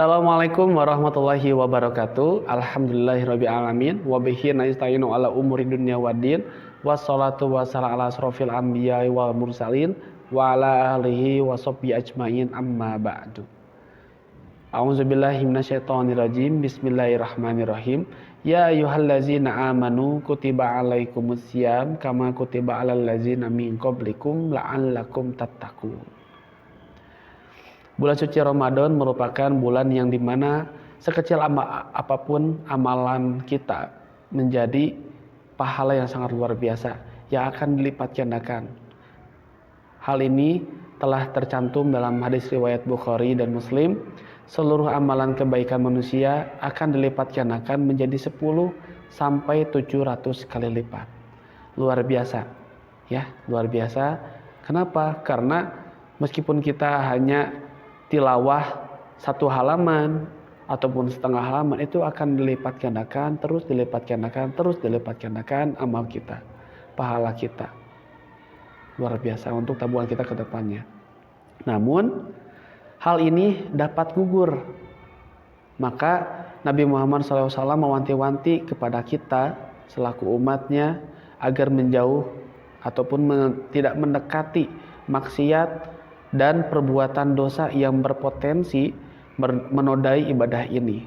Assalamualaikum warahmatullahi wabarakatuh. Alhamdulillahirabbil alamin wa bihi nasta'inu ala umuri dunya waddin. Wassalatu wassalamu ala asrofil anbiya'i wal mursalin wa ala alihi wa sahbihi ajmain amma ba'du. A'udzubillahi minasyaitonirrajim. Bismillahirrahmanirrahim. Ya ayyuhallazina amanu kutiba alaikumusiyam kama kutiba alal ladzina min qablikum la'allakum tattaqun. Bulan suci Ramadan merupakan bulan yang dimana sekecil apapun amalan kita menjadi pahala yang sangat luar biasa yang akan dilipat gandakan. Hal ini telah tercantum dalam hadis riwayat Bukhari dan Muslim. Seluruh amalan kebaikan manusia akan dilipat gandakan menjadi 10 sampai 700 kali lipat. Luar biasa. Ya, luar biasa. Kenapa? Karena meskipun kita hanya tilawah satu halaman ataupun setengah halaman, itu akan dilipat gandakan, terus dilipat gandakan, terus dilipat gandakan amal kita, pahala kita. Luar biasa untuk tabungan kita ke depannya. Namun hal ini dapat gugur. Maka Nabi Muhammad SAW mewanti-wanti kepada kita selaku umatnya agar menjauh ataupun tidak mendekati maksiat dan perbuatan dosa yang berpotensi menodai ibadah ini.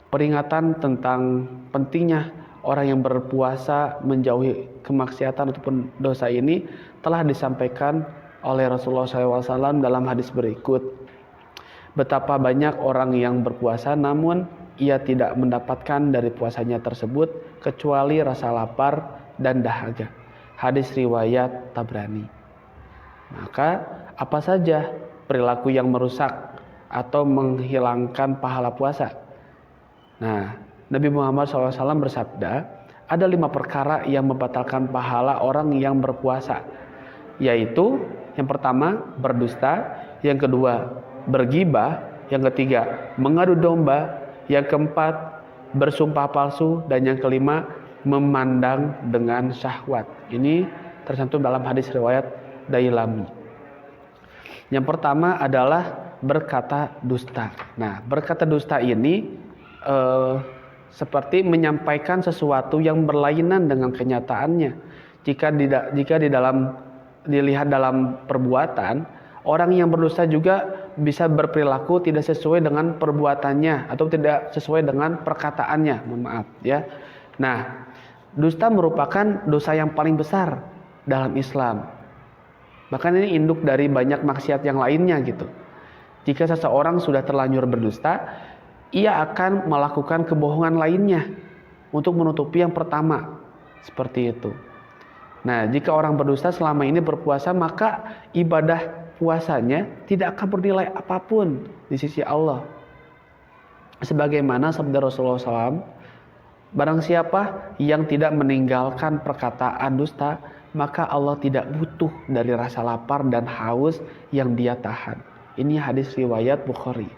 Peringatan tentang pentingnya orang yang berpuasa menjauhi kemaksiatan ataupun dosa ini telah disampaikan oleh Rasulullah SAW dalam hadis berikut. Betapa banyak orang yang berpuasa namun ia tidak mendapatkan dari puasanya tersebut kecuali rasa lapar dan dahaga. Hadis riwayat Tabrani. Maka apa saja perilaku yang merusak atau menghilangkan pahala puasa? Nah, Nabi Muhammad SAW bersabda, ada 5 perkara yang membatalkan pahala orang yang berpuasa, yaitu yang pertama berdusta, yang kedua bergibah, yang ketiga mengadu domba, yang keempat bersumpah palsu, dan yang kelima memandang dengan syahwat. Ini tercantum dalam hadis riwayat Dailami. Yang pertama adalah berkata dusta. Nah, berkata dusta ini seperti menyampaikan sesuatu yang berlainan dengan kenyataannya. Jika dilihat dalam perbuatan, orang yang berdusta juga bisa berperilaku tidak sesuai dengan perbuatannya atau tidak sesuai dengan perkataannya. Mohon maaf ya. Nah, dusta merupakan dosa yang paling besar dalam Islam. Bahkan ini induk dari banyak maksiat yang lainnya gitu. Jika seseorang sudah terlanjur berdusta, ia akan melakukan kebohongan lainnya untuk menutupi yang pertama. Seperti itu. Nah, jika orang berdusta selama ini berpuasa, maka ibadah puasanya tidak akan bernilai apapun di sisi Allah. Sebagaimana sabda Rasulullah SAW, barang siapa yang tidak meninggalkan perkataan dusta, maka Allah tidak butuh dari rasa lapar dan haus yang dia tahan. Ini hadis riwayat Bukhari.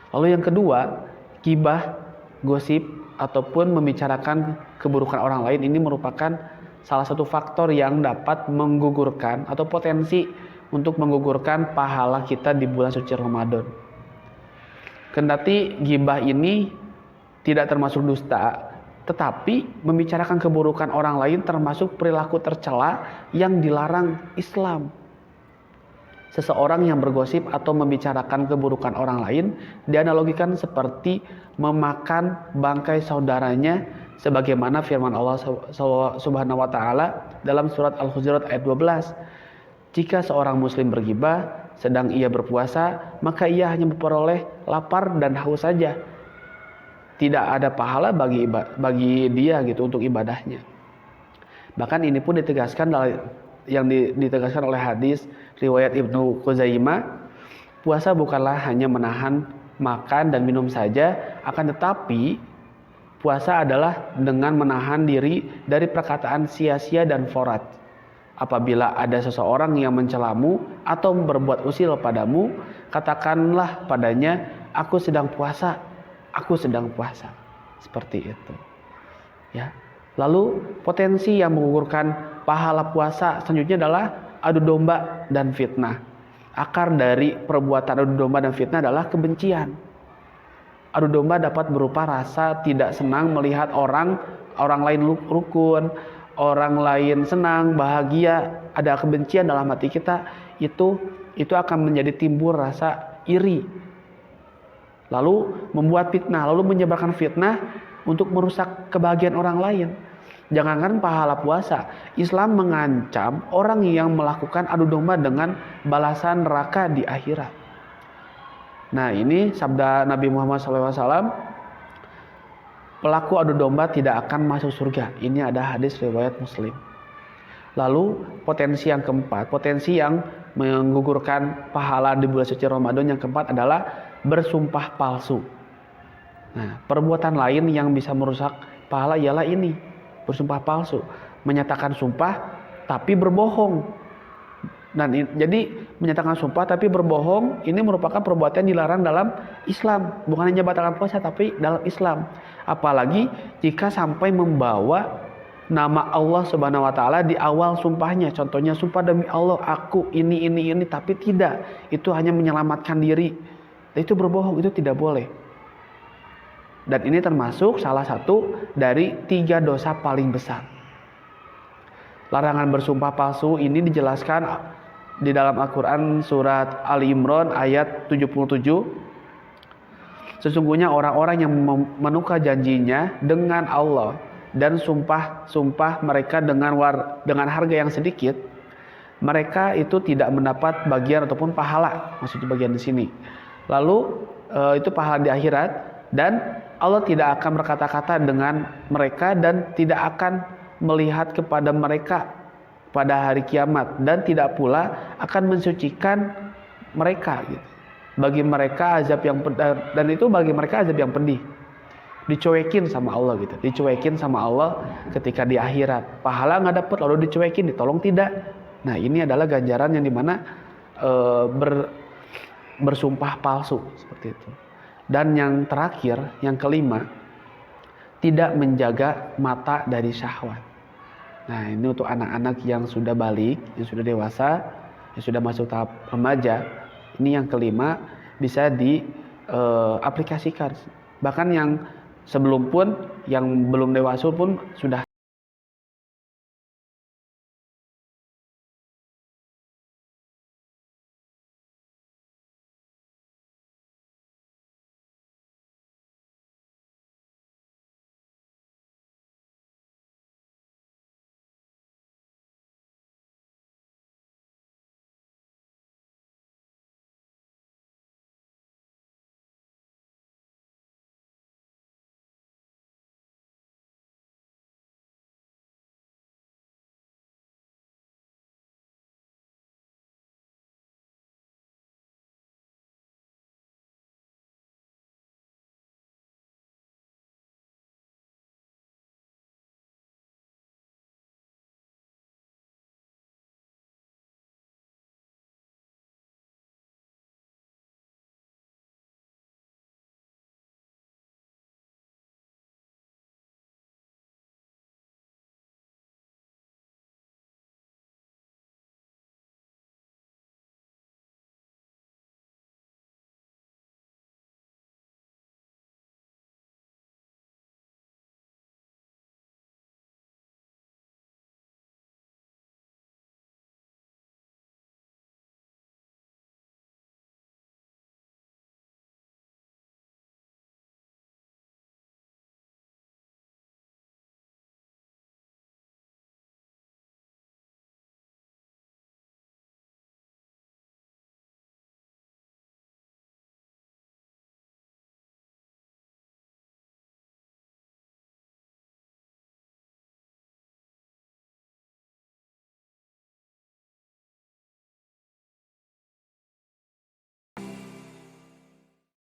Lalu yang kedua, gibah, gosip, ataupun membicarakan keburukan orang lain, ini merupakan salah satu faktor yang dapat menggugurkan atau potensi untuk menggugurkan pahala kita di bulan suci Ramadan. Kendati gibah ini tidak termasuk dusta, tetapi membicarakan keburukan orang lain termasuk perilaku tercela yang dilarang Islam. Seseorang yang bergosip atau membicarakan keburukan orang lain dianalogikan seperti memakan bangkai saudaranya, sebagaimana firman Allah Subhanahu wa taala dalam surat Al-Hujurat ayat 12. Jika seorang muslim bergibah sedang ia berpuasa, maka ia hanya memperoleh lapar dan haus saja. Tidak ada pahala bagi dia gitu untuk ibadahnya. Bahkan ini pun ditegaskan ditegaskan oleh hadis riwayat Ibnu Khuzaimah, puasa bukanlah hanya menahan makan dan minum saja, akan tetapi puasa adalah dengan menahan diri dari perkataan sia-sia dan forat. Apabila ada seseorang yang mencelamu atau berbuat usil padamu, katakanlah padanya, aku sedang puasa. Aku sedang puasa. Seperti itu. Ya. Lalu potensi yang menggugurkan pahala puasa selanjutnya adalah adu domba dan fitnah. Akar dari perbuatan adu domba dan fitnah adalah kebencian. Adu domba dapat berupa rasa tidak senang melihat orang lain rukun, orang lain senang, bahagia, ada kebencian dalam hati kita, itu akan menjadi timbul rasa iri. Lalu membuat fitnah, lalu menyebarkan fitnah untuk merusak kebahagiaan orang lain. Jangankan pahala puasa, Islam mengancam orang yang melakukan adu domba dengan balasan neraka di akhirat. Nah, ini sabda Nabi Muhammad SAW, pelaku adu domba tidak akan masuk surga. Ini ada hadis riwayat Muslim. Lalu potensi yang keempat, potensi yang menggugurkan pahala di bulan suci Ramadan yang keempat adalah bersumpah palsu. Nah, perbuatan lain yang bisa merusak pahala ialah ini, bersumpah palsu, menyatakan sumpah tapi berbohong. Dan jadi menyatakan sumpah tapi berbohong ini merupakan perbuatan yang dilarang dalam Islam, bukan hanya batalkan puasa tapi dalam Islam. Apalagi jika sampai membawa nama Allah Subhanahu wa taala di awal sumpahnya. Contohnya sumpah demi Allah aku ini tapi tidak. Itu hanya menyelamatkan diri. Itu berbohong, itu tidak boleh. Dan ini termasuk salah satu dari 3 dosa paling besar. Larangan bersumpah palsu ini dijelaskan di dalam Al-Quran surat Ali Imran ayat 77. Sesungguhnya orang-orang yang menukar janjinya dengan Allah dan sumpah mereka dengan harga yang sedikit, mereka itu tidak mendapat bagian ataupun pahala, maksudnya bagian di sini. Lalu itu pahala di akhirat, dan Allah tidak akan berkata-kata dengan mereka dan tidak akan melihat kepada mereka pada hari kiamat, dan tidak pula akan mensucikan mereka gitu. Bagi mereka azab yang dan itu bagi mereka azab yang pedih. Dicuekin sama Allah gitu. Dicuekin sama Allah ketika di akhirat. Pahala nggak dapat, lalu dicuekin, ditolong tidak. Nah, ini adalah ganjaran yang dimana bersumpah palsu seperti itu. Dan yang terakhir, yang kelima, tidak menjaga mata dari syahwat. Nah, ini untuk anak-anak yang sudah balik, yang sudah dewasa, yang sudah masuk tahap remaja. Ini yang kelima, bisa diaplikasikan. Bahkan yang sebelum pun, yang belum dewasa pun sudah